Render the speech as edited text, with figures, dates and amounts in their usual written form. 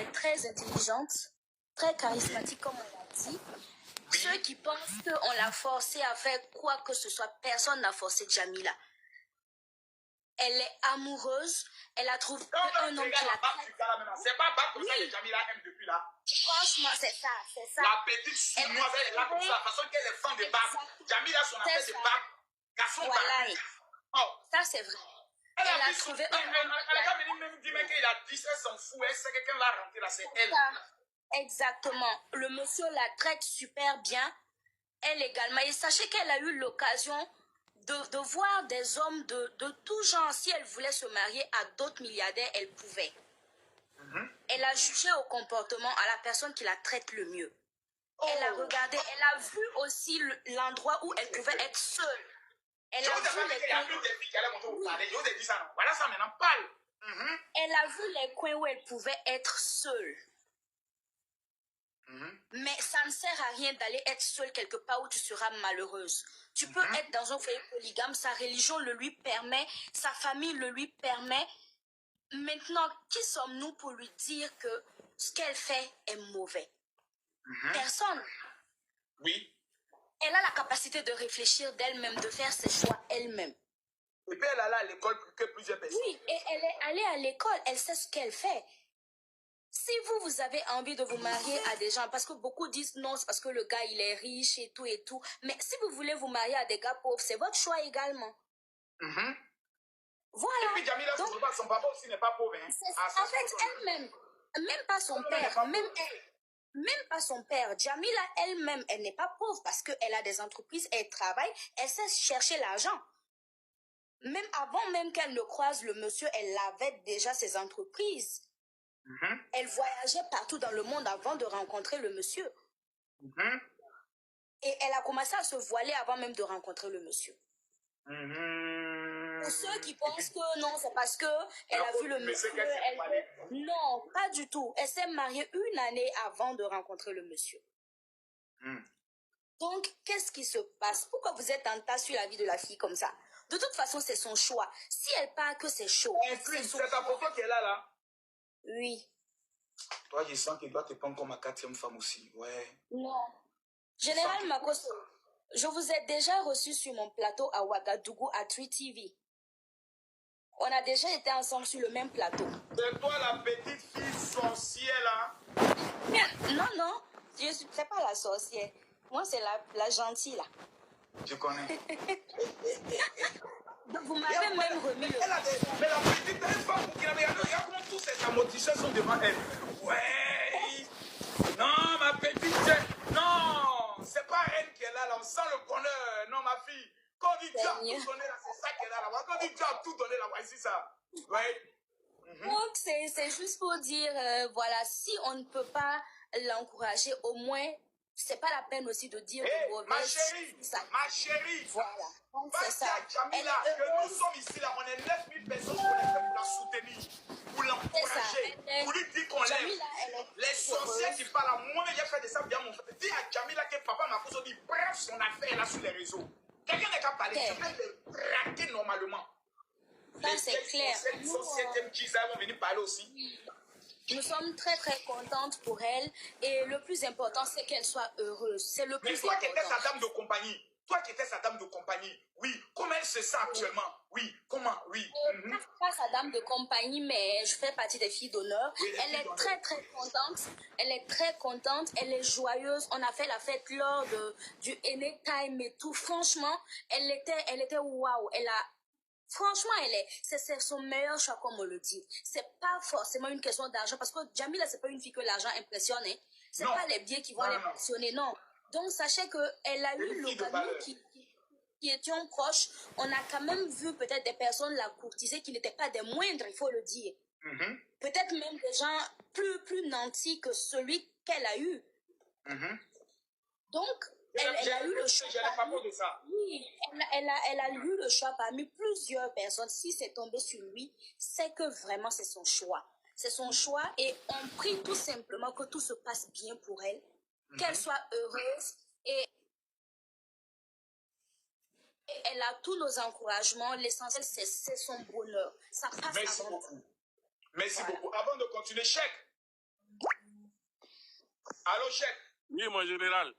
est très intelligente, très charismatique, comme on l'a dit. Ceux qui pensent qu'on l'a forcée à faire quoi que ce soit, personne n'a forcé Jamila. Elle est amoureuse, elle a trouvé un homme qui la traite. C'est pas bas comme ça que Jamila aime depuis là. Franchement, c'est ça, c'est ça. La petite chinoise, elle est là comme ça, la façon qu'elle est fan de Barbe. Jamila, son affaire de Barbe. Garçon voilà. Oh. Ça, c'est vrai. Elle a trouvé un homme. Elle a venu même dire qu'il a 10, elle s'en fout, elle sait que quelqu'un va rentrer là, c'est elle. Exactement. Le monsieur la traite super bien. Elle également. Et sachez qu'elle a eu l'occasion de voir des hommes de tout genre. Si elle voulait se marier à d'autres milliardaires, elle pouvait. Elle a jugé au comportement à la personne qui la traite le mieux. Elle a regardé, elle a vu aussi l'endroit où elle pouvait être seule. Elle a vu les coins. Voilà ça maintenant, parle. Elle a vu les coins où elle pouvait être seule. Mais ça ne sert à rien d'aller être seule quelque part où tu seras malheureuse. Tu peux être dans un foyer polygame, sa religion le lui permet, sa famille le lui permet. Maintenant, qui sommes-nous pour lui dire que ce qu'elle fait est mauvais? Personne. Oui. Elle a la capacité de réfléchir d'elle-même, de faire ses choix elle-même. Et puis elle allait à l'école plus que plusieurs personnes. Oui, et elle est allée à l'école, elle sait ce qu'elle fait. Si vous avez envie de vous marier à des gens, parce que beaucoup disent non, c'est parce que le gars il est riche et tout, mais si vous voulez vous marier à des gars pauvres, c'est votre choix également. Voilà. Et puis Jamila, donc, son papa aussi n'est pas pauvre. Hein. En fait, elle-même, même pas son père, même elle, même pas son père. Jamila elle-même, elle n'est pas pauvre parce qu'elle a des entreprises, elle travaille, elle sait chercher l'argent. Même avant même qu'elle ne croise le monsieur, elle avait déjà ses entreprises. Elle voyageait partout dans le monde avant de rencontrer le monsieur. Et elle a commencé à se voiler avant même de rencontrer le monsieur. Pour ceux qui pensent que non, c'est parce que elle a vu le monsieur. Non, pas du tout. Elle s'est mariée une année avant de rencontrer le monsieur. Donc, qu'est-ce qui se passe? Pourquoi vous êtes en tas sur la vie de la fille comme ça? De toute façon, c'est son choix. Si elle part que c'est chaud. C'est ta photo qui est là. Oui. Toi, je sens qu'il doit te prendre comme ma 4e femme aussi. Ouais. Non. Général Makoso, je vous ai déjà reçu sur mon plateau à Ouagadougou à 3TV. On a déjà été ensemble sur le même plateau. C'est toi la petite fille sorcière là? Non, non. C'est pas la sorcière. Moi, c'est la gentille là. Je connais. Donc, vous m'avez même remis le... Mais la petite, elle est pas pour qu'il avait... Regarde comment tous ces amortisseurs sont devant elle. Ouais. Non, ma petite. Non. C'est pas elle qui est là. On sent le bonheur. Non, ma fille. Quand on dit Dieu a tout donné là, c'est ça qui est là. Quand on dit Dieu a tout donné là, c'est ça. Ouais. Donc, c'est juste pour dire, voilà, si on ne peut pas l'encourager, au moins, c'est pas la peine aussi de dire de mauvaises. Ma chérie. Voilà. Donc, c'est ça. Jamila, que nous sommes ici là, on est 9000 personnes pour la soutenir, pour l'encourager, pour lui dire qu'on l'aime. Les sorciers qui parlent à moi, il a fait de ça bien mon frère. Dis à Jamila que papa m'a posé dit, bref, son affaire là sur les réseaux. Quelqu'un n'est qu'à parler, je vais le traquer normalement. Ça, c'est clair. Nous sommes très très contentes pour elle et le plus important c'est qu'elle soit heureuse. C'est le plus important. Mais toi qui étais sa dame de compagnie, oui, comment elle se sent actuellement? Oui, comment? Oui. Pas sa dame de compagnie, mais je fais partie des filles d'honneur. Oui, elle est très très contente. Elle est très contente. Elle est joyeuse. On a fait la fête lors du Anytime et tout. Franchement, elle était waouh. Franchement, c'est son meilleur choix, comme on le dit. C'est pas forcément une question d'argent, parce que Jamila, c'est pas une fille que l'argent impressionne. Hein. C'est pas les billets qui vont l'impressionner, non. Donc, sachez qu'elle a eu l'occasion qui étions proches. On a quand même vu peut-être des personnes la courtiser qui n'étaient pas des moindres, il faut le dire. Peut-être même des gens plus nantis que celui qu'elle a eu. Donc, elle a eu le choix. Oui, elle a eu le choix parmi plusieurs personnes. Si c'est tombé sur lui, c'est que vraiment c'est son choix. C'est son choix et on prie tout simplement que tout se passe bien pour elle, qu'elle soit heureuse et elle a tous nos encouragements. L'essentiel, c'est son bonheur. Ça passe. Merci beaucoup. Merci beaucoup. Avant de continuer, chèque. Allô, chef. Oui, mon général.